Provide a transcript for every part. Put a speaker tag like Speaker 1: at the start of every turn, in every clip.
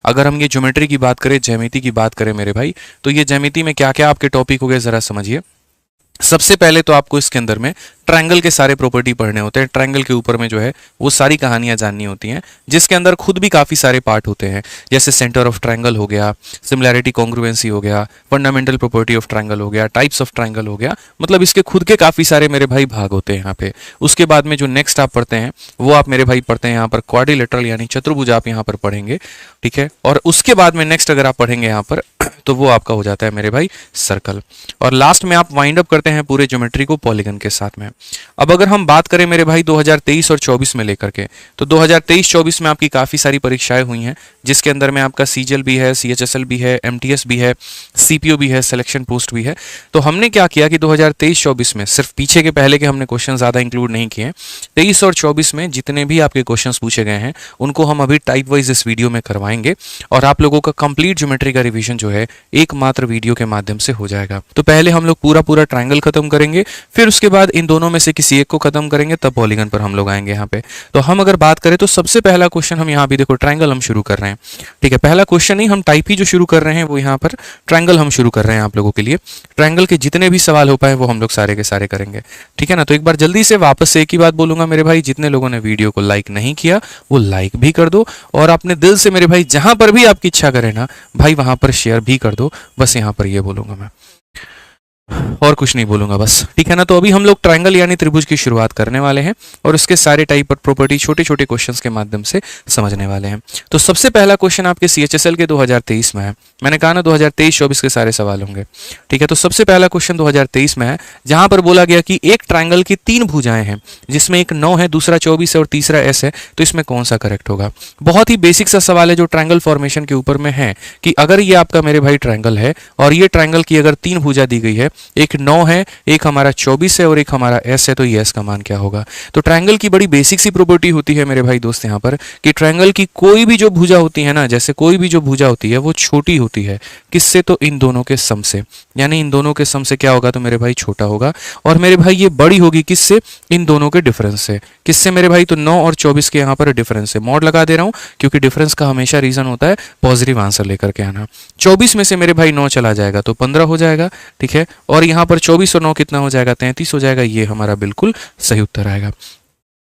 Speaker 1: अगर हम ये ज्योमेट्री की बात करें, ज्यामिति की बात करें मेरे भाई, तो ये ज्यामिति में क्या क्या आपके टॉपिक हो गए जरा समझिए। सबसे पहले तो आपको इसके अंदर में ट्रायंगल के सारे प्रॉपर्टी पढ़ने होते हैं। ट्रायंगल के ऊपर में जो है वो सारी कहानियां जाननी होती हैं, जिसके अंदर खुद भी काफ़ी सारे पार्ट होते हैं, जैसे सेंटर ऑफ ट्रायंगल हो गया, सिमिलैरिटी कॉन्ग्रुएंसी हो गया, फंडामेंटल प्रॉपर्टी ऑफ ट्रायंगल हो गया, टाइप्स ऑफ ट्रायंगल हो गया। मतलब इसके खुद के काफ़ी सारे मेरे भाई भाग होते हैं यहाँ पे। उसके बाद में जो नेक्स्ट आप पढ़ते हैं वो आप मेरे भाई पढ़ते हैं यहाँ पर क्वाड्रिलेटरल यानी चतुर्भुज आप यहाँ पर पढ़ेंगे, ठीक है। और उसके बाद में नेक्स्ट अगर आप पढ़ेंगे यहाँ पर तो वो आपका हो जाता है मेरे भाई सर्कल। और लास्ट में आप वाइंड अप करते हैं पूरे ज्योमेट्री को पॉलीगन के साथ में। अब अगर हम बात करें मेरे भाई 2023 और 24 में लेकर के, तो 2023-24 में आपकी काफ़ी सारी परीक्षाएं हुई हैं, जिसके अंदर में आपका सीजीएल भी है, सीएचएसएल भी है, एमटीएस भी है, सीपीओ भी है, सिलेक्शन पोस्ट भी है। तो हमने क्या किया कि 2023-24 में सिर्फ पीछे के पहले के हमने क्वेश्चन ज़्यादा इंक्लूड नहीं किए। 23 और 24 में जितने भी आपके क्वेश्चन पूछे गए हैं उनको हम अभी टाइप वाइज इस वीडियो में करवाएंगे, और आप लोगों का कंप्लीट ज्योमेट्री का रिवीजन जो है एकमात्र वीडियो के माध्यम से हो जाएगा। तो पहले हम लोग पूरा ट्रायंगल खत्म करेंगे, फिर उसके बाद इन दोनों में से किसी एक को खत्म करेंगे, तब पॉलीगन पर हम लोग आएंगे यहाँ पे। तो हम अगर बात करें तो सबसे पहला क्वेश्चन हम यहाँ भी देखो ट्रायंगल हम शुरू कर रहे हैं, ठीक है। पहला क्वेश्चन नहीं, हम टाइप ही जो शुरू कर रहे हैं वो यहाँ पर ट्रायंगल हम शुरू कर रहे हैं आप लोगों के लिए। ट्रायंगल के जितने भी सवाल हो पाए वो हम लोग सारे के सारे करेंगे, ठीक है ना। तो एक बार जल्दी से वापस से एक ही बात बोलूंगा मेरे भाई, जितने लोगों ने वीडियो को लाइक नहीं किया वो लाइक भी कर दो, और अपने दिल से मेरे भाई जहां पर भी आपकी इच्छा करे ना भाई वहां पर शेयर भी कर दो। बस यहाँ पर ये बोलूंगा मैं, और कुछ नहीं बोलूंगा बस, ठीक है ना। तो अभी हम लोग ट्रायंगल यानी त्रिभुज की शुरुआत करने वाले हैं, और उसके सारे टाइप और प्रॉपर्टी छोटे छोटे क्वेश्चंस के माध्यम से समझने वाले हैं। तो सबसे पहला क्वेश्चन आपके सीएचएसएल के 2023 में है। मैंने कहा ना 2023-24 के सारे सवाल होंगे, ठीक है। तो सबसे पहला क्वेश्चन 2023 में है, जहां पर बोला गया कि एक ट्रायंगल की 3 भुजाएं हैं, जिसमें एक 9 है, दूसरा 24 है और तीसरा एस है, तो इसमें कौन सा करेक्ट होगा। बहुत ही बेसिक सा सवाल है जो ट्रायंगल फॉर्मेशन के ऊपर में है, कि अगर ये आपका मेरे भाई ट्रायंगल है और ये ट्रायंगल की अगर 3 भुजा दी गई है, एक 9 है, एक हमारा 24 है और एक हमारा एस है, तो ये एस का मान क्या होगा। तो ट्रायंगल की बड़ी बेसिक सी प्रॉपर्टी होती है मेरे भाई दोस्त यहाँ पर, कि ट्रायंगल की कोई भी जो भुजा होती है ना, जैसे कोई भी जो भुजा होती है वो छोटी होती है, किससे, तो इन दोनों के सम से। यानी इन दोनों के सम से क्या होगा, तो मेरे भाई छोटा होगा। और मेरे भाई ये बड़ी होगी किससे, इन दोनों के डिफरेंस से। किससे मेरे भाई, तो 9 और 24 के यहाँ पर डिफरेंस है। मॉड लगा दे रहा हूँ क्योंकि डिफरेंस का हमेशा रीजन होता है पॉजिटिव आंसर लेकर के आना। 24 में से मेरे भाई 9 चला जाएगा तो 15 हो जाएगा, ठीक है। और यहाँ पर 24 और 9 कितना हो जाएगा, 33 हो जाएगा। ये हमारा बिल्कुल सही उत्तर आएगा।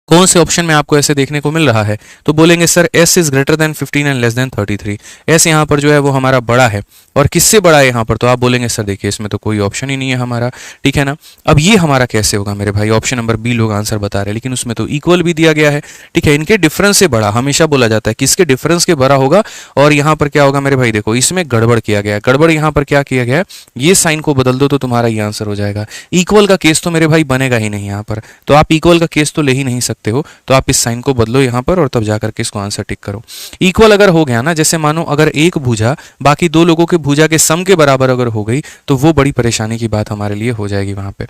Speaker 1: कौन से ऑप्शन में आपको ऐसे देखने को मिल रहा है, तो बोलेंगे sir s is greater than 15 and less than 33। s यहाँ पर जो है वो हमारा बड़ा है, और किससे बड़ा है यहाँ पर, तो आप बोलेंगे सर देखिए इसमें तो कोई ऑप्शन ही नहीं है हमारा, ठीक है ना। अब ये हमारा कैसे होगा मेरे भाई, ऑप्शन नंबर बी लोग आंसर बता रहे हैं, लेकिन उसमें तो इक्वल भी दिया गया है, ठीक है। इनके डिफरेंस से बड़ा हमेशा बोला जाता है, किसके डिफरेंस के बड़ा होगा। और यहाँ पर क्या होगा मेरे भाई, देखो इसमें गड़बड़ किया गया है। गड़बड़ यहाँ पर क्या किया गया है, ये साइन को बदल दो तो तुम्हारा ये आंसर हो जाएगा। इक्वल का केस तो मेरे भाई बनेगा ही नहीं यहाँ पर, तो आप इक्वल का केस तो ले ही नहीं सकते हो, तो आप इस साइन को बदलो यहाँ पर और तब जाकर के इसको आंसर टिक करो। इक्वल अगर हो गया ना, जैसे मानो अगर एक भुजा बाकी 2 लोगों के भुजा के सम के बराबर अगर हो गई, तो वो बड़ी परेशानी की बात हमारे लिए हो जाएगी वहां पे।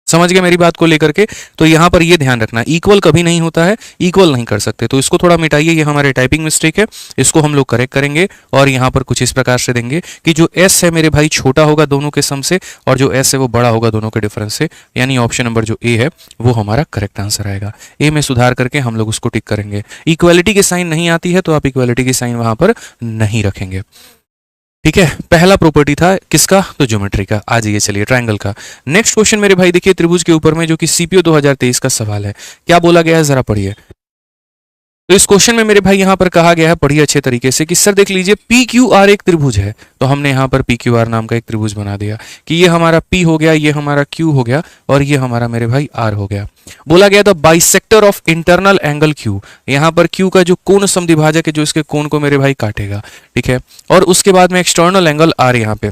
Speaker 1: समझ गए मेरी बात को लेकर के। तो यहाँ पर ये ध्यान रखना, इक्वल कभी नहीं होता है, इक्वल नहीं कर सकते, तो इसको थोड़ा मिटाइए। ये हमारे टाइपिंग मिस्टेक है, इसको हम लोग करेक्ट करेंगे। और यहाँ पर कुछ इस प्रकार से देंगे कि जो एस है मेरे भाई छोटा होगा दोनों के सम से, और जो एस है वो बड़ा होगा दोनों के डिफरेंस से। यानी ऑप्शन नंबर जो ए है वो हमारा करेक्ट आंसर आएगा। ए में सुधार करके हम लोग उसको टिक करेंगे। इक्वालिटी की साइन नहीं आती है तो आप इक्वालिटी की साइन वहां पर नहीं रखेंगे, ठीक है। पहला प्रॉपर्टी था किसका, तो ज्योमेट्री का। आ जाइए चलिए ट्रायंगल का। नेक्स्ट क्वेश्चन मेरे भाई देखिए त्रिभुज के ऊपर में, जो कि सीपीओ 2023 का सवाल है। क्या बोला गया है जरा पढ़िए। तो इस क्वेश्चन में मेरे भाई यहाँ पर कहा गया है, पढ़िए अच्छे तरीके से, कि सर देख लीजिए पी क्यू आर एक त्रिभुज है। तो हमने यहाँ पर पी क्यू आर नाम का एक त्रिभुज बना दिया कि ये हमारा पी हो गया, ये हमारा क्यू हो गया, और ये हमारा मेरे भाई आर हो गया। बोला गया था bisector of internal angle Q. यहाँ पर क्यू का जो कोण समद्विभाजक है, जो इसके कोण को मेरे भाई काटेगा, ठीक है। और उसके बाद में एक्सटर्नल एंगल आर। यहाँ पे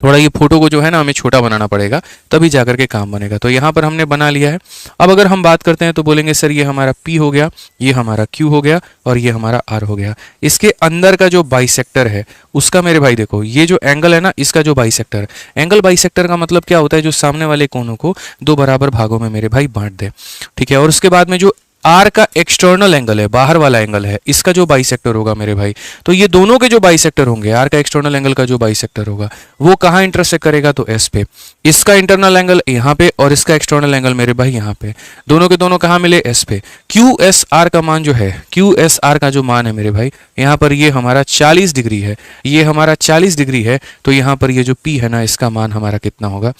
Speaker 1: थोड़ा ये फोटो को जो है ना हमें छोटा बनाना पड़ेगा, तभी जाकर के काम बनेगा। तो यहाँ पर हमने बना लिया है। अब अगर हम बात करते हैं तो बोलेंगे सर ये हमारा P हो गया, ये हमारा Q हो गया, और ये हमारा R हो गया। इसके अंदर का जो बाइसेक्टर है उसका मेरे भाई देखो, ये जो एंगल है ना इसका जो बाइसेक्टर, एंगल बाइसेक्टर का मतलब क्या होता है, जो सामने वाले कोनों को 2 बराबर भागों में मेरे भाई बांट दे, ठीक है। और उसके बाद में जो आर का एक्सटर्नल एंगल है, बाहर वाला एंगल है, इसका जो बाइसेक्टर होगा मेरे भाई, तो ये दोनों के जो बाइसेक्टर होंगे, आर का एक्सटर्नल एंगल का जो बाइसेक्टर होगा वो कहाँ इंटरसेक्ट करेगा, तो एस पे। इसका इंटरनल एंगल यहाँ पे और इसका एक्सटर्नल एंगल मेरे भाई यहाँ पे, दोनों के दोनों कहाँ मिले, एस पे। क्यू एस आर का मान जो है, क्यू एस आर का जो मान है मेरे भाई, यहाँ पर ये हमारा 40 डिग्री है, ये हमारा 40 डिग्री है, तो यहाँ पर ये जो पी है ना, इसका मान हमारा कितना होगा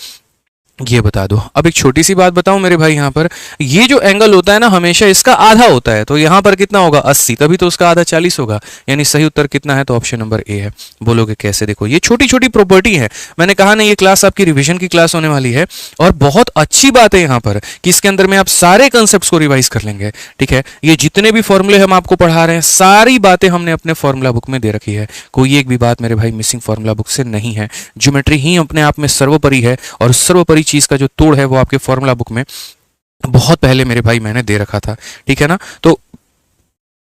Speaker 1: ये बता दो। अब एक छोटी सी बात बताऊं मेरे भाई, यहाँ पर ये जो एंगल होता है ना हमेशा इसका आधा होता है, तो यहाँ पर कितना होगा 80, तभी तो उसका आधा 40 होगा, यानी सही उत्तर कितना है, तो ऑप्शन नंबर ए है। बोलोगे कैसे, देखो ये छोटी छोटी प्रॉपर्टी है, मैंने कहा ना ये क्लास आपकी रिवीजन की क्लास होने वाली है, और बहुत अच्छी बात है यहाँ पर कि इसके अंदर में आप सारे कंसेप्ट को रिवाइज कर लेंगे। ठीक है, ये जितने भी फॉर्मूले हम आपको पढ़ा रहे हैं सारी बातें हमने अपने फॉर्मूला बुक में दे रखी है, कोई एक भी बात मेरे भाई मिसिंग फॉर्मूला बुक से नहीं है। ज्योमेट्री ही अपने आप में सर्वोपरि है, और सर्वोपरि चीज का जो तोड़ है वो आपके फॉर्मूला बुक में बहुत पहले मेरे भाई मैंने दे रखा था। ठीक है ना, तो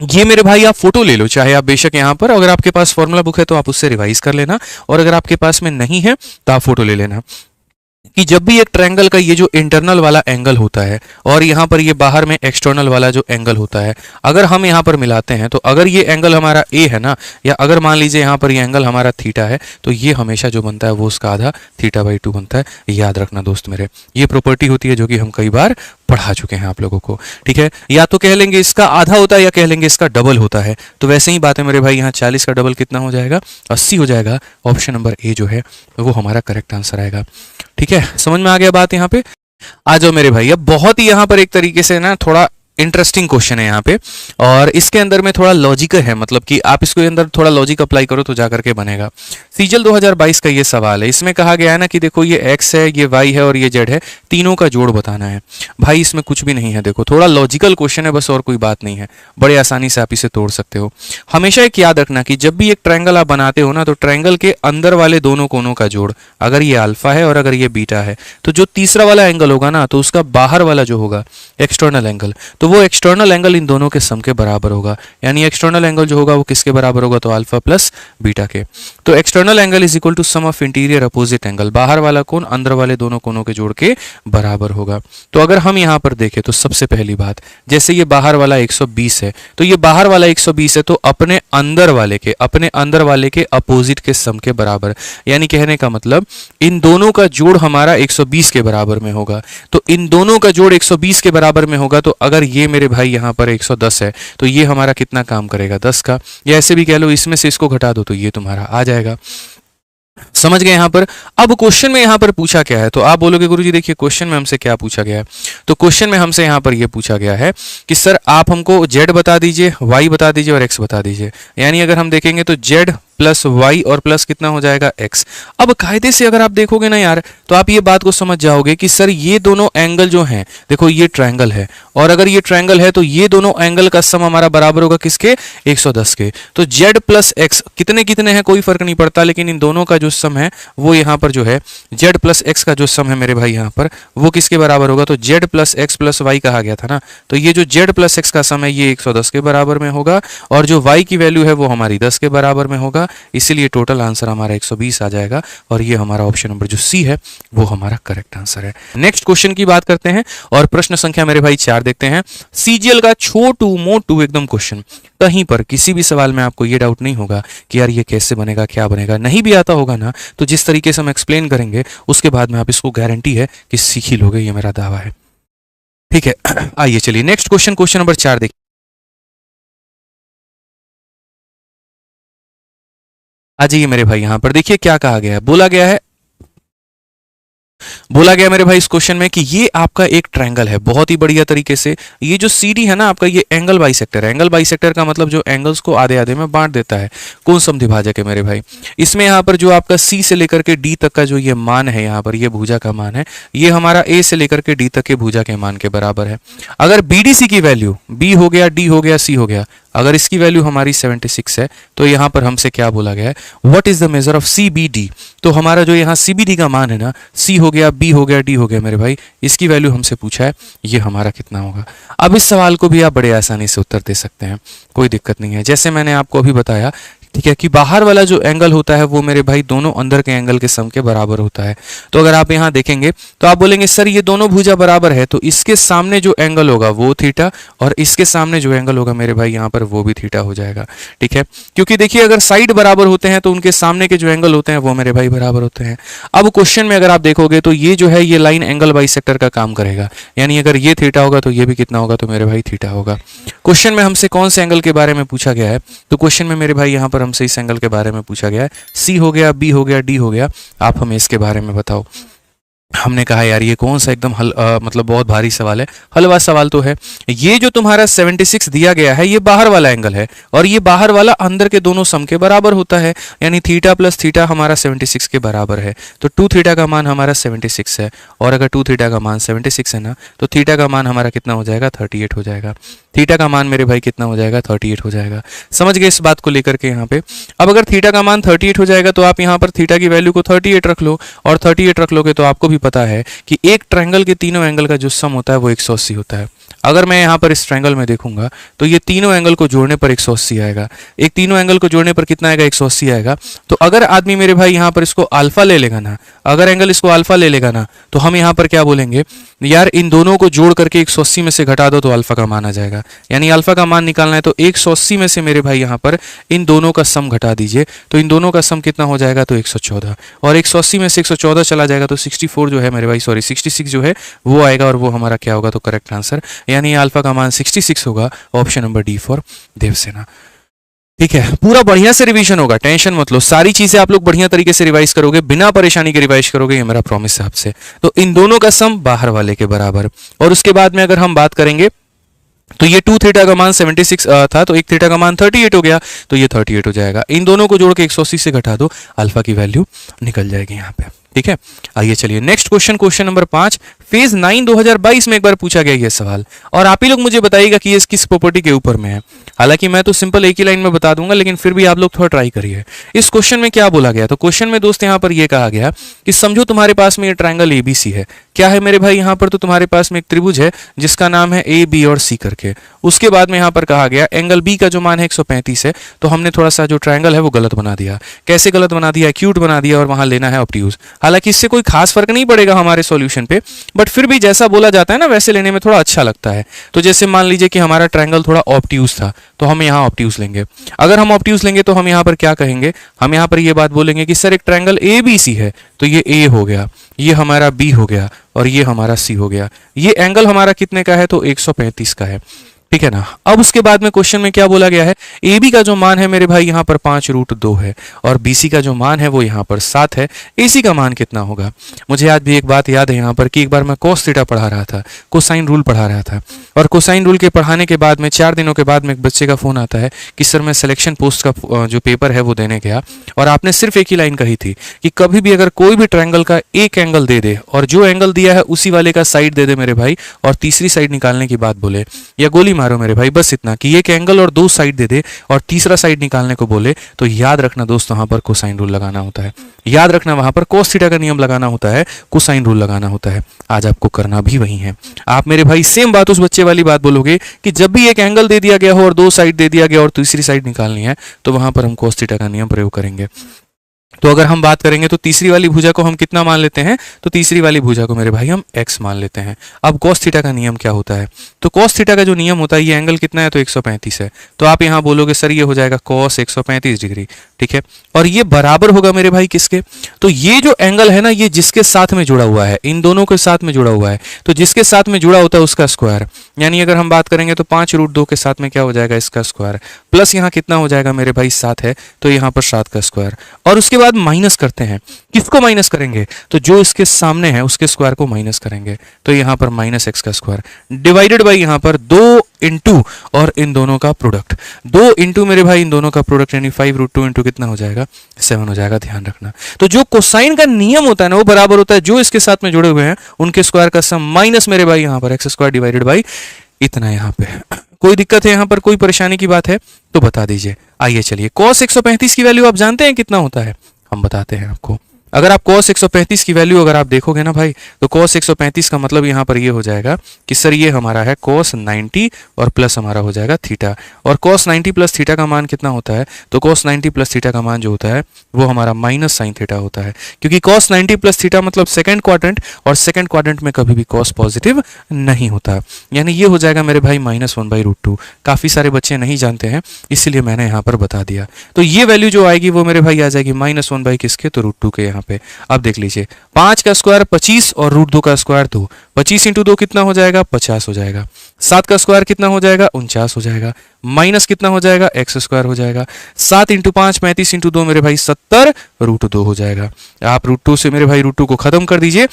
Speaker 1: ये मेरे भाई आप फोटो ले लो, चाहे आप बेशक यहाँ पर, अगर आपके पास फॉर्मूला बुक है तो आप उससे रिवाइज कर लेना, और अगर आपके पास में नहीं है तो आप फोटो ले लेना कि जब भी एक ट्रायंगल का ये जो इंटरनल वाला एंगल होता है और यहाँ पर ये बाहर में एक्सटर्नल वाला जो एंगल होता है, अगर हम यहाँ पर मिलाते हैं तो अगर ये एंगल हमारा ए है ना, या अगर मान लीजिए यहाँ पर ये एंगल हमारा थीटा है, तो ये हमेशा जो बनता है वो उसका आधा θ/2 बनता है। याद रखना दोस्त मेरे, ये प्रॉपर्टी होती है जो कि हम कई बार पढ़ा चुके हैं आप लोगों को। ठीक है, या तो कह लेंगे इसका आधा होता है या कह लेंगे इसका डबल होता है, तो वैसे ही बात है मेरे भाई, यहाँ 40 का डबल कितना हो जाएगा, 80 हो जाएगा। ऑप्शन नंबर ए जो है वो हमारा करेक्ट आंसर आएगा। ठीक है, समझ में आ गया बात। यहाँ पे आ जाओ मेरे भाई, अब बहुत ही यहाँ पर एक तरीके से ना थोड़ा इंटरेस्टिंग क्वेश्चन है यहाँ पे, और इसके अंदर में थोड़ा लॉजिक है, मतलब कि आप इसके अंदर थोड़ा लॉजिक अप्लाई करो तो जाकर के बनेगा। सीजल 2022 का ये सवाल है, इसमें कहा गया है ना कि देखो ये x है, ये y है और ये z है, तीनों का जोड़ बताना है। भाई इसमें कुछ भी नहीं है, देखो थोड़ा लॉजिकल क्वेश्चन है बस, और कोई बात नहीं है, बड़े आसानी से आप इसे तोड़ सकते हो। हमेशा एक याद रखना कि जब भी एक ट्रायंगल आप बनाते हो ना, तो ट्रायंगल के अंदर वाले दोनों कोनों का जोड़, अगर ये अल्फा है और अगर ये बीटा है, तो जो तीसरा वाला एंगल होगा ना, तो उसका बाहर वाला जो होगा एक्सटर्नल एंगल, तो वो एक्सटर्नल एंगल इन दोनों के सम के बराबर होगा। यानी एक्सटर्नल एंगल जो होगा वो किसके बराबर होगा, तो अल्फा प्लस बीटा के। तो external angle is equal to sum of interior opposite angle, बाहर वाला कोण अंदर वाले दोनों कोनों के जोड़ के बराबर होगा। तो अगर हम यहाँ पर देखें तो सबसे पहली बात, जैसे ये बाहर वाला 120 है, तो ये बाहर वाला 120 है, तो अपने अंदर वाले के अपोजिट के सम के बराबर, यानी कहने का मतलब इन दोनों का जोड़ हमारा 120 के बराबर में होगा। तो इन दोनों का जोड़ 120 के बराबर में होगा, तो अगर ये मेरे भाई यहाँ पर 110 है, तो ये हमारा कितना काम करेगा, 10 का, या ऐसे भी कह लो इसमें से इसको घटा दो तो ये तुम्हारा आ जाएगा। समझ गए यहाँ पर। अब क्वेश्चन में यहाँ पर पूछा क्या है, तो आप बोलोगे गुरुजी देखिए क्वेश्चन में हमसे क्या पूछा गया है, तो क्वेश्चन में हमसे यहाँ पर ये पूछा गया है कि सर आप हमको z बता दीजिए, y बता दीजिए और x बता दीजिए। यानी अगर हम देखेंगे तो z प्लस y और प्लस कितना हो जाएगा x। अब कायदे से अगर आप देखोगे ना यार, तो आप ये बात को समझ जाओगे कि सर ये दोनों एंगल जो हैं, देखो ये ट्रायंगल है, और अगर ये ट्रायंगल है तो ये दोनों एंगल का सम हमारा बराबर होगा किसके, 110 के। तो z प्लस x कितने कितने हैं कोई फर्क नहीं पड़ता, लेकिन इन दोनों का जो सम है वो यहाँ पर जो है z प्लस x का जो सम है मेरे भाई यहाँ पर वो किसके बराबर होगा, तो z plus x plus y कहा गया था ना, तो ये जो z प्लस x का सम है ये 110 के बराबर में होगा, और जो y की वैल्यू है वो हमारी 10 के बराबर में होगा, इसीलिए टोटल आंसर हमारा 120 आ जाएगा, और ये हमारा ऑप्शन नंबर जो सी है वो हमारा करेक्ट आंसर है। नेक्स्ट क्वेश्चन की बात करते हैं, और प्रश्न संख्या मेरे भाई 4 देखते हैं। सीजीएल का छोटू मोटू एकदम क्वेश्चन, कहीं पर किसी भी सवाल में आपको ये डाउट नहीं होगा कि यार ये कैसे बनेगा, क्या बनेगा, नहीं भी आता होगा ना, तो जिस तरीके से हम एक्सप्लेन करेंगे उसके बाद में आप इसको गारंटी है कि सीख ही लोगे, ये मेरा दावा है। ठीक है, आइए चलिए नेक्स्ट क्वेश्चन, क्वेश्चन नंबर 4 देखिए। आ जाइए मेरे भाई, यहां पर देखिए क्या कहा गया है, बोला गया मेरे भाई इस क्वेश्चन में कि ये आपका एक ट्रायंगल है, बहुत ही बढ़िया तरीके से, ये जो CD है ना आपका, ये एंगल बाइसेक्टर है। एंगल बाइसेक्टर का मतलब जो एंगल्स को आधे आधे में बांट देता है, कौन समद्विभाजक है मेरे भाई। इसमें यहाँ पर जो आपका C से लेकर के D तक का जो ये मान है, यहाँ पर ये भुजा का मान है, ये हमारा A से लेकर के D तक के भुजा के मान के बराबर है। अगर BDC की वैल्यू B हो गया, D हो गया, C हो गया, अगर इसकी वैल्यू हमारी 76 है, तो यहाँ पर हमसे क्या बोला गया है, what is the measure of CBD। तो हमारा जो यहाँ CBD का मान है ना, C हो गया, B हो गया, D हो गया मेरे भाई, इसकी वैल्यू हमसे पूछा है, ये हमारा कितना होगा। अब इस सवाल को भी आप बड़े आसानी से उत्तर दे सकते हैं, कोई दिक्कत नहीं है। जैसे मैंने आपको अभी बताया ठीक है, कि बाहर वाला जो एंगल होता है वो मेरे भाई दोनों अंदर के एंगल के सम के बराबर होता है। तो अगर आप यहाँ देखेंगे तो आप बोलेंगे सर ये दोनों भुजा बराबर है, तो इसके सामने जो एंगल होगा वो थीटा और इसके सामने जो एंगल होगा मेरे भाई यहाँ पर वो भी थीटा हो जाएगा। ठीक है, क्योंकि देखिए अगर साइड बराबर होते हैं तो उनके सामने के जो एंगल होते हैं वो मेरे भाई बराबर होते हैं। अब क्वेश्चन में अगर आप देखोगे तो ये जो है ये लाइन एंगल बाइसेक्टर का काम करेगा, यानी अगर ये थीटा होगा तो ये भी कितना होगा, तो मेरे भाई थीटा होगा। क्वेश्चन में हमसे कौन से एंगल के बारे में पूछा गया है, तो क्वेश्चन में मेरे भाई यहाँ पर हमसे इस एंगल के बारे में पूछा गया है। सी हो गया, बी हो गया, डी हो गया, आप हमें इसके बारे में बताओ। हमने कहा यार ये कौन सा एकदम मतलब बहुत भारी सवाल है, हलवा सवाल तो है। ये जो तुम्हारा 76 दिया गया है ये बाहर वाला एंगल है और ये बाहर वाला अंदर के दोनों सम के बराबर होता है, यानी थीटा प्लस थीटा हमारा 76 के बराबर है। तो 2 थीटा का मान हमारा 76 है और अगर 2 थीटा का मान 76 है ना तो थीटा का मान हमारा कितना हो जाएगा, 38 हो जाएगा। थीटा का मान मेरे भाई कितना हो जाएगा, 38 हो जाएगा। समझ गए इस बात को लेकर के यहाँ पे। अब अगर थीटा का मान 38 हो जाएगा तो आप यहाँ पर थीटा की वैल्यू को 38 रख लो और 38 रख लोगे तो आपको भी पता है कि एक ट्रायंगल के तीनों एंगल का जो सम होता है वो 180 होता है। अगर मैं यहाँ पर इस ट्रायंगल में देखूंगा तो ये तीनों एंगल को जोड़ने पर 180 आएगा, एक तीनों एंगल को जोड़ने पर कितना आएगा, 180 आएगा। तो अगर आदमी मेरे भाई यहाँ पर इसको अल्फा ले लेगा ना, अगर एंगल इसको अल्फा ले लेगा ना तो हम यहाँ पर क्या बोलेंगे, यार इन दोनों को जोड़ करके 180 में से घटा दो तो अल्फा का मान आ जाएगा। यानी अल्फा का मान निकालना है तो 180 में से मेरे भाई यहाँ पर इन दोनों का सम घटा दीजिए, तो इन दोनों का सम कितना हो जाएगा, तो 114, और 180 में से 114 चला जाएगा तो 64 जो है मेरे भाई, सॉरी 66 जो है वो आएगा और वो हमारा क्या होगा, तो करेक्ट आंसर, यानी अल्फा का मान 66 होगा। Option number D for Devsena. ठीक है, पूरा बढ़िया से रिवीजन होगा, टेंशन मत लो, सारी चीजें आप लोग बढ़िया तरीके से रिवाइज करोगे, बिना परेशानी के रिवाइज करोगे, ये मेरा प्रॉमिस है आपसे। तो इन दोनों का सम बाहर वाले के बराबर, और उसके बाद में अगर हम बात करेंगे तो ये 2 थीटा का मान 76 था तो 1 थीटा का मान 38 हो गया, तो ये 38 हो जाएगा। इन दोनों को जोड़ के 180 से घटा दो, अल्फा की वैल्यू निकल जाएगी यहाँ पे। ठीक है, आइए चलिए next question, question number 5, phase 9 2022 में एक बार पूछा गया ये सवाल, और आप ही लोग मुझे बताइएगा कि ये किस प्रॉपर्टी के ऊपर में है। हालांकि मैं तो सिंपल एक ही लाइन में बता दूंगा, लेकिन फिर भी आप लोग थोड़ा ट्राई करिए। इस क्वेश्चन में क्या बोला गया, तो क्वेश्चन में दोस्त यहाँ पर ये कहा गया कि समझो तुम्हारे पास में ये ट्रायंगल एबीसी है। क्या है मेरे भाई यहाँ पर, तो तुम्हारे पास में एक त्रिभुज है जिसका नाम है ए बी और सी करके। उसके बाद में यहाँ पर कहा गया एंगल बी का जो मान है 135 है, तो हमने थोड़ा सा जो ट्रायंगल है वो गलत बना दिया। कैसे गलत बना दिया, एक्यूट बना दिया और वहां लेना है ऑब्ट्यूज। हालांकि इससे कोई खास फर्क नहीं पड़ेगा हमारे सॉल्यूशन पे, बट फिर भी जैसा बोला जाता है ना वैसे लेने में थोड़ा अच्छा लगता है। तो जैसे मान लीजिए कि हमारा ट्रायंगल थोड़ा ऑब्ट्यूज था तो हम यहाँ ऑब्ट्यूज लेंगे। अगर हम ऑब्ट्यूज लेंगे तो हम यहाँ पर क्या कहेंगे, हम यहाँ पर ये बात बोलेंगे कि सर एक ट्रायंगल ए बी सी है, तो ये ए हो गया, ये हमारा बी हो गया और ये हमारा सी हो गया। ये एंगल हमारा कितने का है, तो 135 का है। ठीक है ना। अब उसके बाद में क्वेश्चन में क्या बोला गया है, ए बी का जो मान है मेरे भाई यहाँ पर 5√2 है और बी सी का जो मान है वो यहाँ पर 7 है। ए सी का मान कितना होगा। मुझे आज भी एक बात याद है यहाँ पर कि एक बार मैं कोस थीटा पढ़ा रहा था, कोसाइन रूल पढ़ा रहा था, और कोसाइन रूल के पढ़ाने के बाद में 4 दिनों के बाद में एक बच्चे का फोन आता है कि सर मैं सिलेक्शन पोस्ट का जो पेपर है वो देने गया, और आपने सिर्फ एक ही लाइन कही थी कि कभी भी अगर कोई भी ट्रायंगल का एक एंगल दे दे और जो एंगल दिया है उसी वाले का साइड दे दे मेरे भाई, और तीसरी साइड निकालने की बात बोले या गोली मारो मेरे भाई, बस इतना कि एक एंगल और 2 साइड दे दे और तीसरा साइड निकालने को बोले, तो याद रखना दोस्त वहां पर कोसाइन रूल लगाना होता है। याद रखना वहां पर कोस थीटा का नियम लगाना होता है, कोसाइन रूल लगाना होता है। आज आपको करना भी वही है। आप मेरे भाई सेम बात उस बच्चे वाली बात बोलोगे कि जब भी एक एंगल दे दिया गया हो और 2 साइड दे दिया गया और तीसरी साइड निकालनी है तो वहां पर हम कोस थीटा का नियम प्रयोग करेंगे। तो अगर हम बात करेंगे तो तीसरी वाली भुजा को हम कितना मान लेते हैं, तो तीसरी वाली भुजा को मेरे भाई हम x मान लेते हैं। अब cos थीटा का नियम क्या होता है, तो cos थीटा का जो नियम होता है, ये एंगल कितना है, तो 135 है, तो आप यहां बोलोगे सर ये हो जाएगा cos 135 डिग्री। ठीक है, और ये बराबर होगा मेरे भाई किसके, तो ये जो एंगल है ना ये जिसके साथ में जुड़ा हुआ है, इन दोनों के साथ में जुड़ा हुआ है, तो जिसके साथ में जुड़ा होता है उसका स्क्वायर। यानी अगर हम बात करेंगे तो 5√2 के साथ में क्या हो जाएगा, इसका स्क्वायर, प्लस यहाँ कितना हो जाएगा मेरे भाई 7 है, तो यहाँ पर 7 का स्क्वायर, और उसके बाद माइनस करते हैं। किसको माइनस करेंगे, तो जो इसके सामने है उसके स्क्वायर को माइनस करेंगे, तो यहाँ पर -x का स्क्वायर डिवाइडेड बाई यहाँ पर 2 इंटू और इन दोनों का प्रोडक्ट, 2 इंटू मेरे भाई इन दोनों का प्रोडक्ट, यानी 5√2 इंटू कितना हो जाएगा, 7 हो जाएगा। ध्यान रखना, तो जो कोसाइन का नियम होता है ना वो बराबर होता है जो इसके साथ में जुड़े हुए हैं उनके स्क्वायर का सम माइनस मेरे भाई यहाँ पर x² डिवाइडेड बाई इतना। यहाँ पे कोई दिक्कत है, यहाँ पर कोई परेशानी की बात है तो बता दीजिए। आइए चलिए, cos 135 की वैल्यू आप जानते हैं कितना होता है, हम बताते हैं आपको। अगर आप cos 135 की वैल्यू अगर आप देखोगे ना भाई, तो cos 135 का मतलब यहाँ पर ये हो जाएगा कि सर ये हमारा है cos 90 और प्लस हमारा हो जाएगा थीटा। और cos 90 प्लस थीटा का मान कितना होता है, तो cos 90 प्लस थीटा का मान जो होता है वो हमारा माइनस साइन थीटा होता है, क्योंकि cos 90 प्लस थीटा मतलब सेकंड क्वाड्रेंट, और सेकंड क्वाड्रेंट में कभी भी cos पॉजिटिव नहीं होता। यानी ये हो जाएगा मेरे भाई -1/√2। काफ़ी सारे बच्चे नहीं जानते हैं, इसलिए मैंने यहाँ पर बता दिया। तो ये वैल्यू जो आएगी वो मेरे भाई आ जाएगी -1 किसके, तो √2 के। यहाँ पे अब देख लीजिए, 5 का स्क्वायर 25 और √2 का स्क्वायर 2, 25 इंटू 2 कितना हो जाएगा, 50 हो जाएगा। 7 का स्क्वायर कितना हो जाएगा, 49 हो जाएगा। माइनस कितना हो जाएगा, एक्स स्क्वायर हो जाएगा। 7 इंटू 5 35 इंटू 2 मेरे भाई 70, √2 हो जाएगा। आप √2 से मेरे भाई √2 को खत्म कर दीजिए,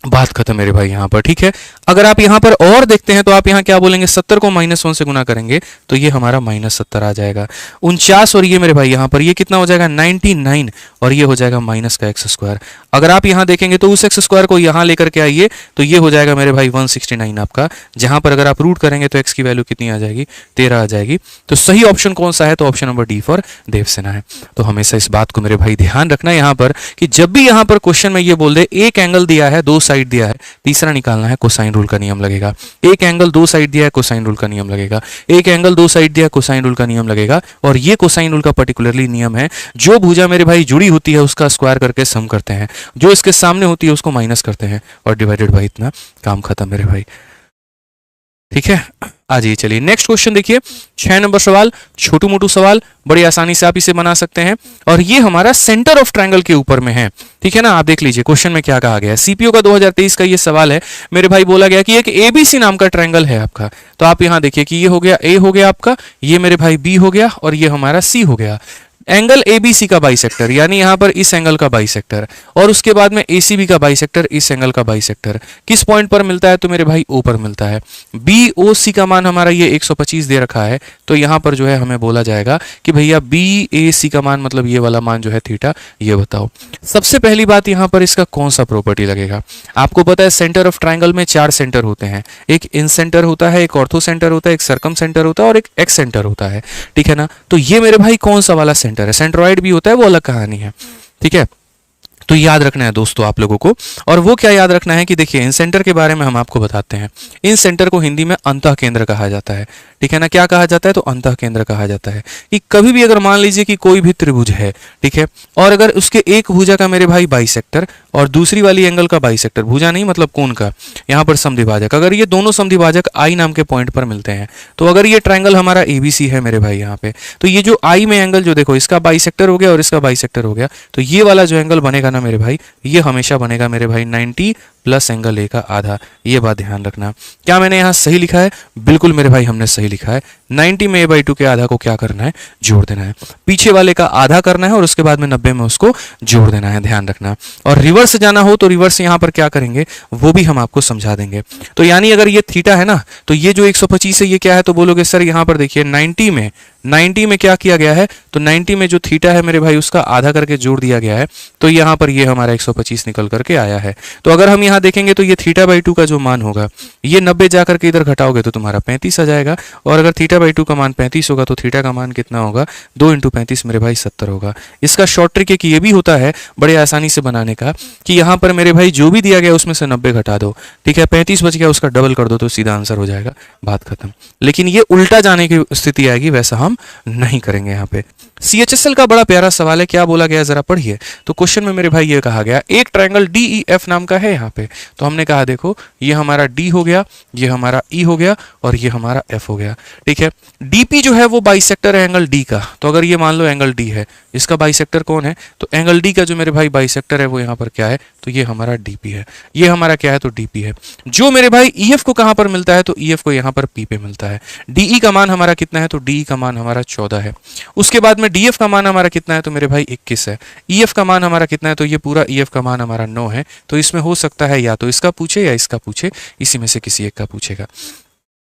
Speaker 1: बात खत्म मेरे भाई यहाँ पर, ठीक है। अगर आप यहाँ पर और देखते हैं तो आप यहाँ क्या बोलेंगे, 70 को -1 से गुना करेंगे तो ये हमारा -70 आ जाएगा। 49 और ये मेरे भाई यहाँ पर ये कितना हो जाएगा, 99, और ये हो जाएगा माइनस का एक्स स्क्वायर। अगर आप यहाँ देखेंगे तो उस एक्स स्क्वायर को यहाँ लेकर के आइए तो ये हो जाएगा मेरे भाई 169 आपका, जहाँ पर अगर आप रूट करेंगे तो एक्स की वैल्यू कितनी आ जाएगी, 13 आ जाएगी। तो सही ऑप्शन कौन सा है, तो option number D for Devsena है। तो हमेशा इस बात को मेरे भाई ध्यान रखना है यहाँ पर कि जब भी यहाँ पर क्वेश्चन में ये बोल दे एक एंगल दिया है, दो साइड दिया है, तीसरा निकालना है, कोसाइन रूल का नियम लगेगा। एक एंगल दो साइड दिया है, कोसाइन रूल का नियम लगेगा। एक एंगल दो साइड दिया है, कोसाइन रूल का नियम लगेगा। और ये कोसाइन रूल का पर्टिकुलरली नियम है, जो भुजा मेरे भाई जुड़ी होती है उसका स्क्वायर करके सम करते हैं, जो इसके सामने होती है उसको माइनस करते हैं, और डिवाइडेड बाई इतना, काम खत्म मेरे भाई, ठीक है। आ जाइए, चलिए नेक्स्ट क्वेश्चन देखिए, 6 नंबर सवाल, छोटू मोटू सवाल, बड़ी आसानी से आप इसे बना सकते हैं, और ये हमारा सेंटर ऑफ ट्रायंगल के ऊपर में है, ठीक है ना। आप देख लीजिए क्वेश्चन में क्या कहा गया है, सीपीओ का 2023 का ये सवाल है मेरे भाई। बोला गया कि एक एबीसी नाम का ट्रायंगल है आपका, तो आप यहां देखिए कि ये हो गया ए हो गया आपका, ये मेरे भाई बी हो गया, और ये हमारा सी हो गया। एंगल एबीसी का बाइसेक्टर, यानी यहां पर इस एंगल का बाइसेक्टर, और उसके बाद में एसीबी का बाइसेक्टर, इस एंगल का बाइसेक्टर किस पॉइंट पर मिलता है, तो मेरे भाई ओ पर मिलता है। बीओसी का मान हमारा ये 125 दे रखा है, तो यहां पर जो है हमें बोला जाएगा कि भैया बीएसी का मान मतलब ये वाला मान जो है थीटा, ये बताओ। सबसे पहली बात यहां पर इसका कौन सा प्रॉपर्टी लगेगा। आपको पता है सेंटर ऑफ ट्राइंगल में 4 सेंटर होते हैं, एक इन सेंटर होता है, एक ऑर्थो सेंटर होता है, एक सर्कम सेंटर होता है, और एक एक्स सेंटर होता है, ठीक है ना। तो ये मेरे भाई कौन सा वाला सेंटर है, सेंट्रोइड भी होता है, वो अलग कहानी है, ठीक है। तो याद रखना है दोस्तों आप लोगों को, और वो क्या याद रखना है कि देखिए इन सेंटर के बारे में हम आपको बताते हैं। इन सेंटर को हिंदी में अंतः केंद्र कहा जाता है, ठीक है ना। क्या कहा जाता है, तो अंतः केंद्र कहा जाता है। कि कभी भी अगर मान लीजिए कि कोई भी त्रिभुज है, ठीक है, और अगर उसके एक भुजा का मेरे भाई बाइसेक्टर और दूसरी वाली एंगल का बाइसेक्टर, भुजा नहीं मतलब कोण का, यहाँ पर समद्विभाजक, अगर ये दोनों समद्विभाजक आई नाम के पॉइंट पर मिलते हैं, तो अगर ये ट्राइंगल हमारा एबीसी है मेरे भाई यहाँ पे, तो ये जो आई में एंगल जो देखो इसका बाइसेक्टर हो गया और इसका बाइसेक्टर हो गया, तो ये वाला जो एंगल बनेगा ना मेरे भाई, ये हमेशा बनेगा मेरे भाई 90 प्लस एंगल ए का आधा। ये बात ध्यान रखना। क्या मैंने यहाँ सही लिखा है, बिल्कुल मेरे भाई हमने सही लिखा है। 90 में a/2 के आधा को क्या करना है, जोड़ देना है, पीछे वाले का आधा करना है, और उसके बाद में 90 में उसको जोड़ देना है, ध्यान रखना। और रिवर्स जाना हो तो रिवर्स यहाँ पर क्या करेंगे वो भी हम आपको समझा देंगे। तो यानी अगर ये थीटा है ना, तो ये जो 125 है ये क्या है, तो बोलोगे सर यहाँ पर देखिए 90 में क्या किया गया है, तो 90 में जो थीटा है मेरे भाई उसका आधा करके जोड़ दिया गया है, तो यहाँ पर ये हमारा 125 निकल करके आया है। तो अगर हम यहाँ देखेंगे तो ये θ/2 का जो मान होगा, ये 90 जाकर के इधर घटाओगे तो तुम्हारा 35 आ जाएगा, और अगर θ/2 का मान 35 होगा तो थीटा का मान कितना होगा, 2 × 35 मेरे भाई 70 होगा। इसका शॉर्ट ट्रिक एक ये भी होता है बड़े आसानी से बनाने का, कि यहाँ पर मेरे भाई जो भी दिया गया उसमें से 90 घटा दो, ठीक है, 35 बच गया, उसका डबल कर दो तो सीधा आंसर हो जाएगा, बात खत्म। लेकिन ये उल्टा जाने की स्थिति आएगी, वैसा हम नहीं करेंगे यहाँ पे। CHSL का बड़ा प्यारा सवाल है, क्या बोला गया जरा पढ़िए। तो क्वेश्चन में मेरे भाई ये कहा गया एक ट्रायंगल DEF नाम का है यहाँ पे, तो हमने कहा देखो ये हमारा D हो गया, ये हमारा E हो गया, और ये हमारा F हो गया, ठीक है। DP जो है वो बाइसेक्टर है एंगल D का, तो अगर ये मान लो एंगल D है, इसका बाइसेक्टर कौन है, तो एंगल D का जो मेरे भाई बाइसेक्टर है वो यहाँ पर क्या है, तो ये हमारा DP है, ये हमारा क्या है, तो DP है। जो मेरे भाई EF को कहाँ पर मिलता है, तो EF को यहाँ पर P पे मिलता है। DE का मान हमारा कितना है, तो DE का मान हमारा 14 है। उसके बाद में DF का मान हमारा कितना है, तो मेरे भाई 21 है। EF का मान हमारा कितना है, तो ये पूरा EF का मान हमारा 9 है। तो इसमें हो सकता है या तो इसका पूछे या इसका पूछे, इसी में से किसी एक का पूछेगा।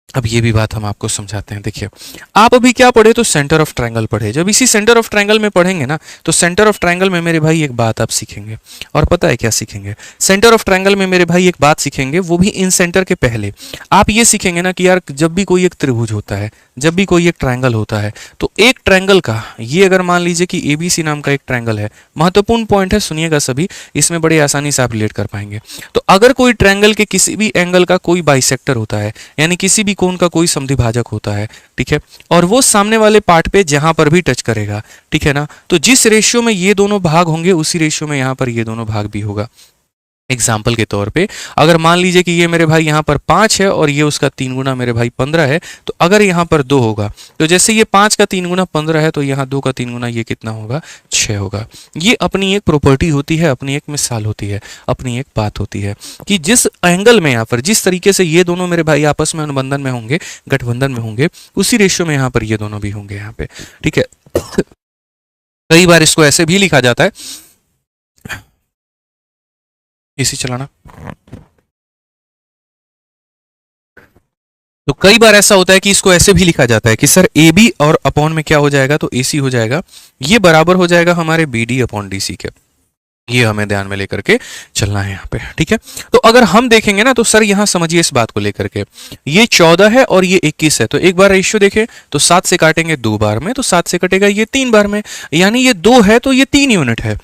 Speaker 1: अब ये भी बात हम आपको समझाते हैं। देखिए आप अभी क्या पढ़े, तो सेंटर ऑफ ट्रायंगल पढ़े। जब इसी सेंटर ऑफ ट्रायंगल में पढ़ेंगे ना, तो सेंटर ऑफ ट्रायंगल में मेरे भाई एक बात आप सीखेंगे, और पता है क्या सीखेंगे, सेंटर ऑफ ट्रायंगल में मेरे भाई एक बात सीखेंगे, वो भी इन सेंटर के पहले। आप ये सीखेंगे ना कि यार जब भी कोई एक त्रिभुज होता है, जब भी कोई एक ट्रायंगल होता है तो एक ट्रायंगल का, ये अगर मान लीजिए कि एबीसी नाम का एक ट्रायंगल है, महत्वपूर्ण पॉइंट है, सुनिएगा सभी, इसमें बड़े आसानी से आप रिलेट कर पाएंगे। तो अगर कोई ट्रायंगल के किसी भी एंगल का कोई बाइसेक्टर होता है, यानी किसी भी कोण का कोई समद्विभाजक होता है, ठीक है, और वो सामने वाले पार्ट पे जहां पर भी टच करेगा, ठीक है ना, तो जिस रेशियो में ये दोनों भाग होंगे उसी रेशियो में यहां पर ये दोनों भाग भी होगा। एग्जाम्पल के तौर पे अगर मान लीजिए कि ये मेरे भाई यहाँ पर 5 है और ये उसका 3 गुना मेरे भाई 15 है, तो अगर यहाँ पर 2 होगा तो जैसे ये 5 का 3 गुना 15 है, तो यहाँ 2 का 3 गुना ये कितना होगा, 6 होगा। ये अपनी एक प्रॉपर्टी होती है, अपनी एक मिसाल होती है, अपनी एक बात होती है कि जिस एंगल में यहाँ पर जिस तरीके से ये दोनों मेरे भाई आपस में अनुबंधन में होंगे, गठबंधन में होंगे, उसी रेशियो में यहाँ पर ये दोनों भी होंगे यहाँ पे, ठीक है। कई बार इसको ऐसे भी लिखा जाता है, इसी चलाना, तो कई बार ऐसा होता है कि इसको ऐसे भी लिखा जाता है कि सर ए बी और अपॉन में क्या हो जाएगा, तो ए सी हो जाएगा, ये बराबर हो जाएगा हमारे B D upon D C के। ये हमें ध्यान में लेकर के चलना है यहाँ पे, ठीक है। तो अगर हम देखेंगे ना, तो सर यहाँ समझिए इस बात को लेकर के, ये 14 है और ये 21 है, तो एक बार रेशियो देखें तो 7 से काटेंगे 2 बार में, तो 7 से कटेगा ये 3 बार में, यानी ये 2 है तो ये 3 यूनिट है,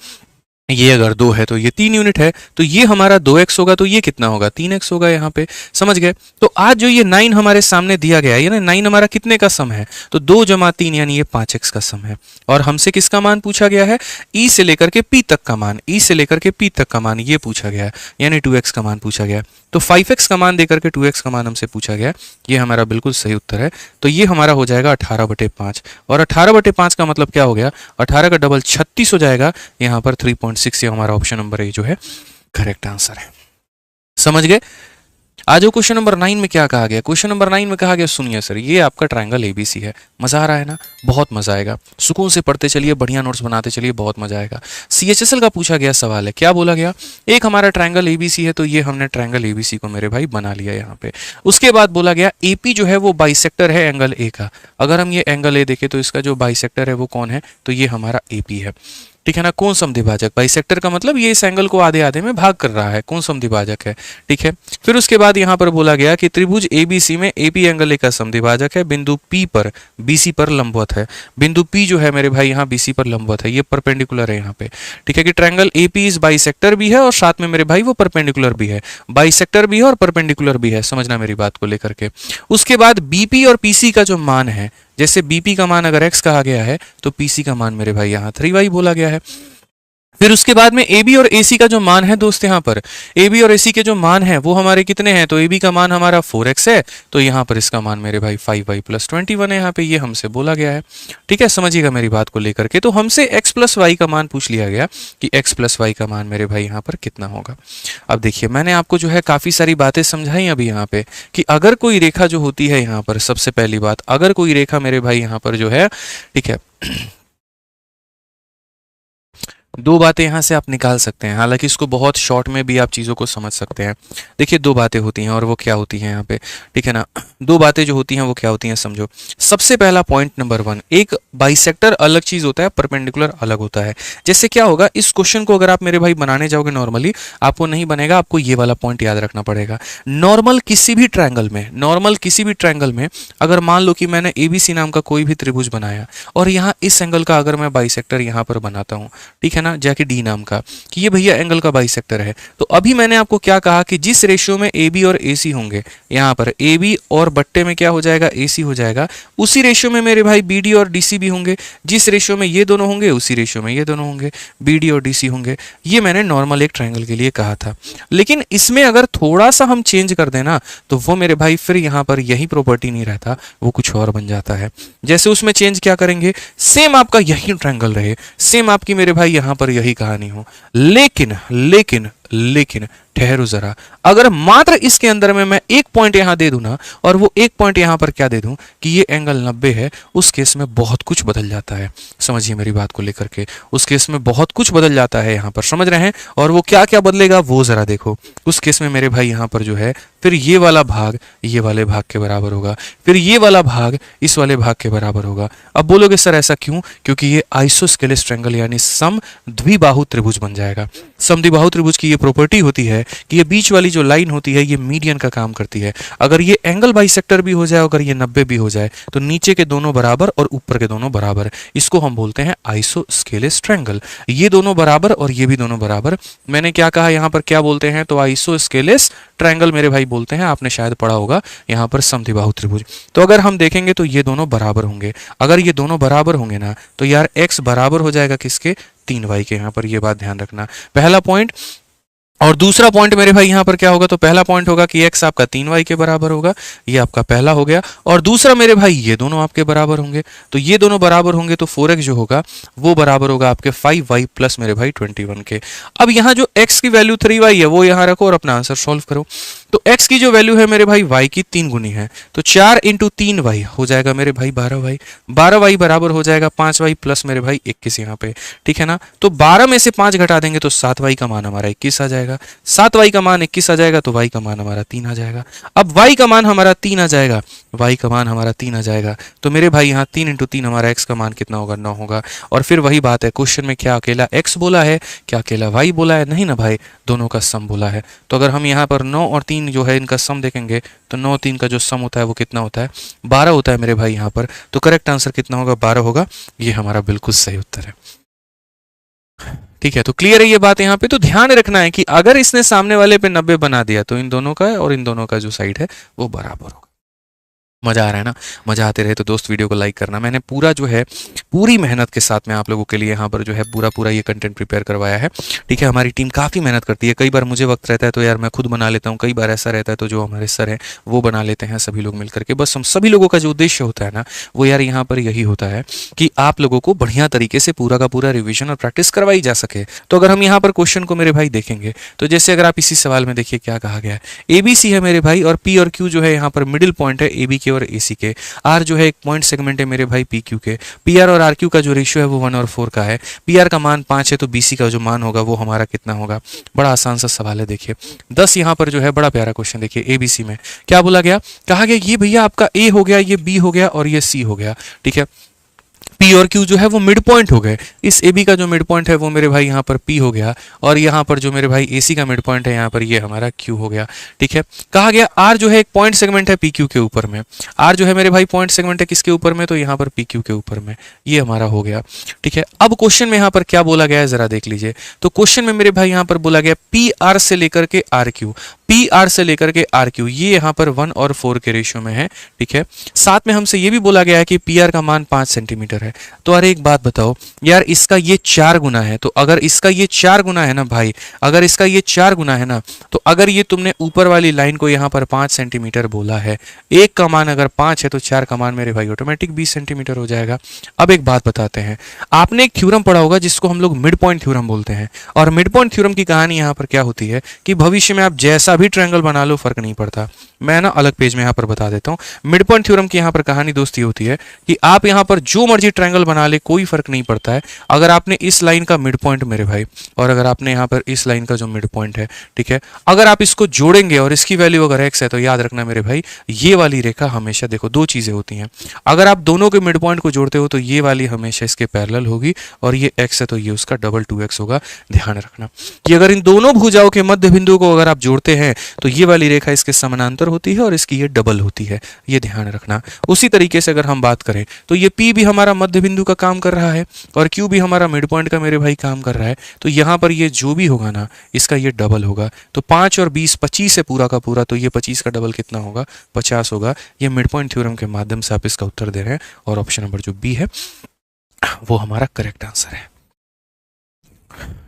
Speaker 1: ये अगर 2 है तो ये 3 यूनिट है, तो ये हमारा 2x होगा, तो ये कितना होगा, 3x होगा यहाँ पे, समझ गए। तो आज जो ये 9 हमारे सामने दिया गया है, ये ना 9 हमारा कितने का सम है, तो 2 जमा 3 यानी ये 5x का सम है। और हमसे किसका मान पूछा गया है, e से लेकर के p तक का मान, e से लेकर के p तक का मान ये पूछा गया है, यानी 2x का मान पूछा गया। तो 5x का मान देकर के 2x का मान हमसे पूछा गया, ये हमारा बिल्कुल सही उत्तर है। तो ये हमारा हो जाएगा 18/5, और 18/5 का मतलब क्या हो गया, 18 का डबल 36 हो जाएगा, यहाँ पर 3.6, ये हमारा ऑप्शन नंबर ए जो है करेक्ट आंसर है। समझ गए। आज क्वेश्चन नंबर 9 में क्या कहा गया, क्वेश्चन नंबर 9 में कहा गया, सुनिए सर, ये आपका ट्रायंगल एबीसी है, मजा आ रहा है ना, बहुत मजा आएगा, सुकून से पढ़ते चलिए, बढ़िया नोट्स बनाते चलिए, बहुत मजा आएगा। सीएचएसएल का पूछा गया सवाल है, क्या बोला गया, एक हमारा ट्रायंगल एबीसी है, तो ये हमने ट्रायंगल एबीसी को मेरे भाई बना लिया यहाँ पे। उसके बाद बोला गया एपी जो है वो बाइसेक्टर है एंगल ए का। अगर हम ये एंगल ए देखें तो इसका जो बाइसेक्टर है वो कौन है, तो ये हमारा एपी है, ठीक है ना। कौन समद्विभाजक, बाइसेक्टर का मतलब ये इस एंगल को आधे आधे में भाग कर रहा है, कौन समद्विभाजक है, ठीक है। फिर उसके बाद यहाँ पर बोला गया कि त्रिभुज एबीसी में एपी एंगल ए का समद्विभाजक है, बिंदु पी पर बीसी पर लंबवत है। बिंदु पी जो है मेरे भाई यहाँ बीसी पर लंबवत है, ये परपेंडिकुलर है यहाँ पे, ठीक है, कि ट्रायंगल एपी इस बाइसेक्टर भी है और साथ में मेरे भाई वो परपेंडिकुलर भी है, बाइसेक्टर भी है और परपेंडिकुलर भी है, समझना मेरी बात को लेकर के। उसके बाद बीपी और पीसी का जो मान है, जैसे बीपी का मान अगर x कहा गया है तो पीसी का मान मेरे भाई यहाँ 3y बोला गया है। फिर उसके बाद में AB और AC का जो मान है दोस्त, यहाँ पर AB और AC के जो मान है वो हमारे कितने हैं, तो AB का मान हमारा 4x है, तो यहाँ पर इसका मान मेरे भाई 5y + 21 है, यहाँ पे ये हमसे बोला गया है, ठीक है, समझिएगा मेरी बात को लेकर के। तो हमसे x + y का मान पूछ लिया गया कि x + y का मान मेरे भाई यहाँ पर कितना होगा। अब देखिए मैंने आपको जो है काफ़ी सारी बातें समझाई अभी यहाँ पे कि अगर कोई रेखा जो होती है यहाँ पर, सबसे पहली बात, अगर कोई रेखा मेरे भाई यहाँ पर जो है, ठीक है, दो बातें यहाँ से आप निकाल सकते हैं, हालांकि इसको बहुत शॉर्ट में भी आप चीज़ों को समझ सकते हैं। देखिए दो बातें होती हैं और वो क्या होती हैं यहाँ पे, ठीक है ना, दो बातें जो होती हैं वो क्या होती हैं समझो। सबसे पहला पॉइंट नंबर 1, एक बाइसेक्टर अलग चीज़ होता है, परपेंडिकुलर अलग होता है। जैसे क्या होगा, इस क्वेश्चन को अगर आप मेरे भाई बनाने जाओगे नॉर्मली, आपको नहीं बनेगा, आपको ये वाला पॉइंट याद रखना पड़ेगा। नॉर्मल किसी भी ट्रायंगल में, नॉर्मल किसी भी ट्रायंगल में अगर मान लो कि मैंने एबीसी नाम का कोई भी त्रिभुज बनाया और यहाँ इस एंगल का अगर मैं बाइसेक्टर यहाँ पर बनाता हूँ, ठीक है ना, जाके डी नाम का, कि ये भैया एंगल का बाइसेक्टर है, तो अभी मैंने आपको क्या कहा कि जिस रेशियो में ए बी और ए सी होंगे, यहाँ पर ए बी और बट्टे में क्या हो जाएगा, ए सी हो जाएगा, उसी रेशियो में मेरे भाई बी डी और डी सी भी होंगे। जिस रेशियो में ये दोनों होंगे उसी रेशियो में ये दोनों होंगे, बी डी और डी सी होंगे। ये मैंने नॉर्मल एक ट्रायंगल के लिए कहा था। लेकिन इसमें अगर थोड़ा सा हम चेंज कर देना तो वो मेरे भाई फिर यहाँ पर यही प्रॉपर्टी नहीं रहता, वो कुछ और बन जाता है। जैसे उसमें चेंज क्या करेंगे, सेम आपका यही ट्रायंगल रहे, सेम आपकी मेरे भाई यहाँ पर यही कहानी हो, लेकिन लेकिन लेकिन ठहरो जरा, अगर मात्र इसके अंदर में मैं एक पॉइंट यहां दे दूं ना, और वो एक पॉइंट यहां पर क्या दे दूं कि ये एंगल 90 है, उस केस में बहुत कुछ बदल जाता है। समझिए मेरी बात को लेकर के, उस केस में बहुत कुछ बदल जाता है यहां पर, समझ रहे हैं। और वो क्या क्या बदलेगा वो जरा देखो। उस केस में मेरे भाई यहां पर जो है फिर ये वाला भाग ये वाले भाग के बराबर होगा, फिर ये वाला भाग इस वाले भाग के बराबर होगा। अब बोलोगे सर ऐसा क्यों, क्योंकि ये आइसोस्केलेस ट्रायंगल यानी समद्विबाहु त्रिभुज बन जाएगा। समद्विबाहु त्रिभुज की ये प्रॉपर्टी होती है कि ये बीच वाली जो लाइन होती है ये मीडियन का काम करती है। अगर ये एंगल बाइसेक्टर भी हो जाए, अगर ये 90 भी हो जाए, तो नीचे के दोनों बराबर और ऊपर के दोनों बराबर, इसको हम बोलते हैं आइसोस्केलेस ट्रायंगल। ये दोनों बराबर और ये भी दोनों बराबर। मैंने क्या कहा यहाँ पर, क्या बोलते हैं, तो आइसोस्केलेस ट्रायंगल मेरे भाई बोलते हैं। आपने शायद पढ़ा होगा यहाँ पर समद्विबाहु त्रिभुज। तो अगर हम देखेंगे तो ये दोनों बराबर होंगे। अगर ये दोनों बराबर होंगे ना, तो यार x बराबर हो जाएगा किसके, 3y के। यहाँ पर ये बात ध्यान रखना, पहला पॉइंट। और दूसरा पॉइंट मेरे भाई यहाँ पर क्या होगा, तो पहला पॉइंट होगा कि x आपका 3y के बराबर होगा, ये आपका पहला हो गया। और दूसरा मेरे भाई ये दोनों आपके बराबर होंगे, तो ये दोनों बराबर होंगे तो 4x जो होगा वो बराबर होगा आपके 5y प्लस मेरे भाई 21 के। अब यहाँ जो x की वैल्यू 3y है वो यहाँ रखो और अपना आंसर सॉल्व करो। तो x की जो वैल्यू है मेरे भाई y की 3 गुनी है, तो 4 इंटू 3y हो जाएगा मेरे भाई 12y। 12y बराबर हो जाएगा 5y प्लस मेरे भाई 21 यहाँ पे, ठीक है ना। तो 12 में से 5 घटा देंगे तो 7y का मान हमारा 21 आ जाएगा। 7y का मान 21 आ जाएगा तो y का मान हमारा 3 आ जाएगा। अब y का मान हमारा 3 आ जाएगा, y का मान हमारा 3 आ जाएगा, तो मेरे भाई यहाँ 3 इंटू 3 हमारा x का मान कितना होगा, 9 होगा। और फिर वही बात है, क्वेश्चन में क्या अकेला x बोला है, क्या अकेला y बोला है, नहीं ना भाई, दोनों का सम बोला है। तो अगर हम यहाँ पर 9 और 3 जो है इनका सम देखेंगे तो 9 3 का जो सम होता है वो कितना होता है, 12 होता है मेरे भाई यहाँ पर। तो करेक्ट आंसर कितना होगा, 12 होगा। ये हमारा बिल्कुल सही उत्तर है, ठीक है। तो क्लियर है ये बात यहाँ पे। तो ध्यान रखना है कि अगर इसने सामने वाले पे 90 बना दिया तो इन दोनों का और इन दोनों का जो साइड है वो बराबर होगा। मजा आ रहा है ना, मजा आते रहे तो दोस्त वीडियो को लाइक करना। मैंने पूरा जो है पूरी मेहनत के साथ में आप लोगों के लिए यहाँ पर जो है पूरा ये कंटेंट प्रिपेयर करवाया है, ठीक है। हमारी टीम काफ़ी मेहनत करती है, कई बार मुझे वक्त रहता है तो यार मैं खुद बना लेता हूँ, कई बार ऐसा रहता है तो जो हमारे सर हैं वो बना लेते हैं, सभी लोग मिल करके। बस हम सभी लोगों का जो उद्देश्य होता है ना वो यार यहाँ पर यही होता है कि आप लोगों को बढ़िया तरीके से पूरा का पूरा रिविजन और प्रैक्टिस करवाई जा सके। तो अगर हम यहाँ पर क्वेश्चन को मेरे भाई देखेंगे तो जैसे अगर आप इसी सवाल में देखिए क्या कहा गया है, ABC है मेरे भाई और P और Q जो है यहाँ पर मिडिल पॉइंट है AB के और AC के। R जो है एक पॉइंट सेगमेंट है मेरे भाई PQ के। PR और RQ का जो रेशियो है वो 1 और 4 का है। PR का मान 5 है तो BC का जो मान होगा वो हमारा कितना होगा। बड़ा आसान सा सवाल है, देखिए 10 यहाँ पर जो है, बड़ा प्यारा क्वेश्चन। देखिए ABC में क्या बोला गया, कहा गया ये भैया आपका A हो गया, ये B हो गया और ये C हो गया, ठीक है। P और Q जो है वो मिड पॉइंट हो गए। इस AB का जो मिड पॉइंट है वो मेरे भाई यहाँ पर P हो गया और यहाँ पर जो मेरे भाई AC का मिड पॉइंट है यहाँ पर ये हमारा Q हो गया, ठीक है। कहा गया R जो है एक पॉइंट सेगमेंट है PQ के ऊपर में। R जो है मेरे भाई पॉइंट सेगमेंट है किसके ऊपर में, तो यहाँ पर PQ के ऊपर में, ये हमारा हो गया, ठीक है। अब क्वेश्चन में यहाँ पर क्या बोला गया है जरा देख लीजिए। तो क्वेश्चन में मेरे भाई यहाँ पर बोला गया PR से लेकर के RQ, PR से लेकर के RQ ये यहाँ पर 1 और 4 के रेशियो में है, ठीक है। साथ में हमसे ये भी बोला गया है कि PR का मान 5 सेंटीमीटर है। तो अरे एक बात बताओ यार, इसका ये 4 गुना है, तो अगर इसका ये 4 गुना है ना भाई, अगर इसका ये 4 गुना है ना, तो अगर ये तुमने ऊपर वाली लाइन को यहाँ पर 5 सेंटीमीटर बोला है, एक का मान अगर 5 है तो 4 का मान मेरे भाई ऑटोमेटिक 20 सेंटीमीटर हो जाएगा। अब एक बात बताते हैं, आपने एक थ्योरम पढ़ा होगा जिसको हम लोग मिड पॉइंट थ्योरम बोलते हैं। और मिड पॉइंट थ्योरम की कहानी यहाँ पर क्या होती है कि भविष्य में आप जैसा भी ट्रायंगल बना लो फर्क नहीं पड़ता। मैं ना अलग पेज में यहाँ पर बता देता हूँ। मिड पॉइंट थ्योरम की यहाँ पर कहानी दोस्ती होती है कि आप यहाँ पर जो मर्जी ट्रायंगल बना ले कोई फर्क नहीं पड़ता है। अगर आपने इस लाइन का मिड पॉइंट मेरे भाई और अगर आपने यहाँ पर इस लाइन का जो मिड पॉइंट है, ठीक है, अगर आप इसको जोड़ेंगे और इसकी वैल्यू अगर x है तो याद रखना मेरे भाई ये वाली रेखा हमेशा, देखो दो चीजें होती हैं, अगर आप दोनों के मिड पॉइंट को जोड़ते हो तो ये वाली हमेशा इसके पैरेलल होगी और ये x है तो ये उसका डबल 2x होगा। ध्यान रखना कि अगर इन दोनों भुजाओं के मध्य बिंदु को अगर आप जोड़ते हैं तो ये वाली रेखा इसके समानांतर होती है और इसकी ये डबल होती है, ये ध्यान रखना। उसी तरीके से अगर हम बात करें तो ये P भी हमारा मध्य बिंदु का काम कर रहा है और Q भी हमारा मिड पॉइंट का मेरे भाई काम कर रहा है, तो यहाँ पर ये जो भी होगा ना इसका ये डबल होगा। तो 5 और 20 25 है पूरा का पूरा, तो ये 25 का डबल कितना होगा, 50 होगा। ये मिड पॉइंट थ्योरम के माध्यम से आप इसका उत्तर दे रहे हैं और ऑप्शन नंबर जो बी है वो हमारा करेक्ट आंसर है,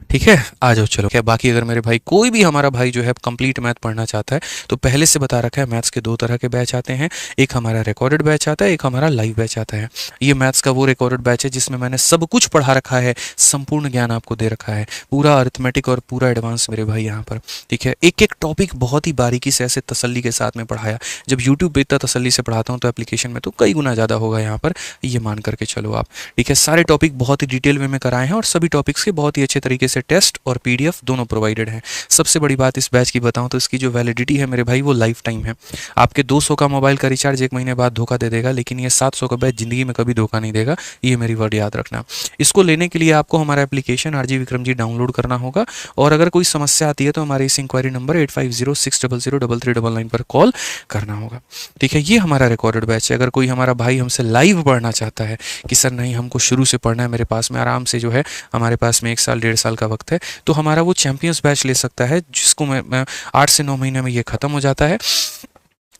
Speaker 1: ठीक है। आ जाओ चलो क्या बाकी, अगर मेरे भाई कोई भी हमारा भाई जो है कंप्लीट मैथ पढ़ना चाहता है तो पहले से बता रखा है मैथ्स के 2 तरह के बैच आते हैं, एक हमारा रिकॉर्डेड बैच आता है, एक हमारा लाइव बैच आता है। ये मैथ्स का वो रिकॉर्डेड बैच है जिसमें मैंने सब कुछ पढ़ा रखा है, संपूर्ण ज्ञान आपको दे रखा है, पूरा अरिथमेटिक और पूरा एडवांस मेरे भाई यहाँ पर, ठीक है। एक एक टॉपिक बहुत ही बारीकी से ऐसे तसल्ली के साथ में पढ़ाया। जब यूट्यूब पर इतना तसल्ली से पढ़ाता हूँ तो एप्लीकेशन में तो कई गुना ज़्यादा होगा यहाँ पर, ये मान करके चलो आप, ठीक है। सारे टॉपिक बहुत ही डिटेल वे में कराए हैं और सभी टॉपिक्स के बहुत ही अच्छे तरीके से से टेस्ट और पीडीएफ दोनों प्रोवाइडेड हैं। सबसे बड़ी बात इस बैच की बताऊं तो इसकी जो वैलिडिटी है मेरे भाई वो लाइफ टाइम है। आपके 200 का मोबाइल का रिचार्ज 1 महीने बाद धोखा दे देगा, लेकिन ये 700 का बैच जिंदगी में कभी धोखा नहीं देगा, ये मेरी वर्ड याद रखना। इसको लेने के लिए आपको हमारा application RG Vikram ji download करना होगा, और अगर कोई समस्या आती है तो हमारे इस इंक्वायरी नंबर 8506003399 पर कॉल करना होगा। ठीक है, ये हमारा रिकॉर्डेड बैच है। अगर कोई हमारा भाई हमसे लाइव पढ़ना चाहता है कि सर नहीं हमको शुरू से पढ़ना है, मेरे पास में आराम से जो है हमारे पास में 1 साल 1.5 साल का वक्त है, तो हमारा वो चैंपियंस बैच ले सकता है, जिसको मैं 8 से 9 महीने में ये खत्म हो जाता है।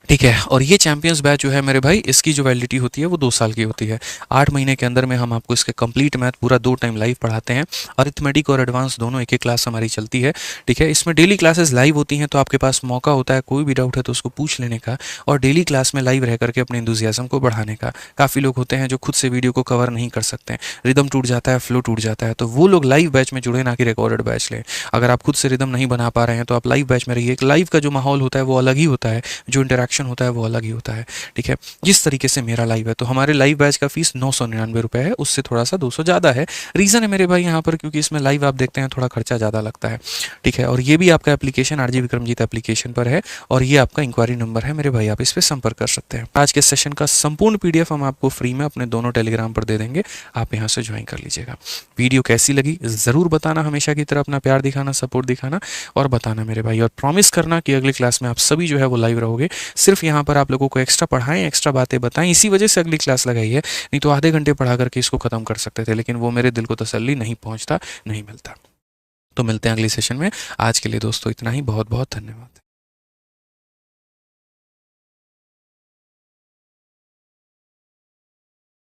Speaker 1: ठीक है, और ये चैंपियंस बैच जो है मेरे भाई, इसकी जो वैलिडिटी होती है वो 2 साल की होती है। 8 महीने के अंदर में हम आपको इसके कंप्लीट मैथ पूरा 2 टाइम लाइव पढ़ाते हैं। अरिथमेटिक और एडवांस दोनों एक क्लास हमारी चलती है। ठीक है, इसमें डेली क्लासेस लाइव होती हैं, तो आपके पास मौका होता है कोई भी डाउट है तो उसको पूछ लेने का, और डेली क्लास में लाइव रह करके अपने इंथुजियाज्म को बढ़ाने का। काफ़ी लोग होते हैं जो खुद से वीडियो को कवर नहीं कर सकते हैं, रिदम टूट जाता है, फ्लो टूट जाता है, तो वो लोग लाइव बैच में जुड़े, ना कि रिकॉर्डेड बैच लें। अगर आप खुद से रिदम नहीं बना पा रहे हैं तो आप लाइव बैच में रहिए। एक लाइव का जो माहौल होता है वो अलग ही होता है, जो इंटरेक्शन होता है वो अलग ही होता है। ठीक है, जिस तरीके से मेरा लाइव है, तो हमारे लाइव बैच का फीस 999 रुपये है, उससे थोड़ा सा 200 ज़्यादा है। रीज़न है मेरे भाई यहाँ पर, क्योंकि इसमें लाइव आप देखते हैं थोड़ा खर्चा ज़्यादा लगता है। ठीक है, और ये भी आपका एप्लीकेशन आरजी विक्रमजीत एप्लीकेशन पर है, और ये आपका इंक्वायरी नंबर है मेरे भाई, आप इस पर संपर्क कर सकते हैं। आज के सेशन का संपूर्ण पीडीएफ हम आपको फ्री में अपने दोनों टेलीग्राम पर दे देंगे, आप यहाँ से ज्वाइन कर लीजिएगा। वीडियो कैसी लगी ज़रूर बताना, हमेशा की तरह अपना प्यार दिखाना, सपोर्ट दिखाना और बताना मेरे भाई, और प्रॉमिस करना कि अगली क्लास में आप सभी जो है वो लाइव रहोगे। सिर्फ यहाँ पर आप लोगों को एक्स्ट्रा पढ़ाएं, एक्स्ट्रा बातें बताएं, इसी वजह से अगली क्लास लगाई है, नहीं तो आधे घंटे पढ़ा करके इसको खत्म कर सकते थे, लेकिन वो मेरे दिल को तसल्ली नहीं पहुंचता, नहीं मिलता। तो मिलते हैं अगले सेशन में। आज के लिए दोस्तों इतना ही, बहुत बहुत धन्यवाद।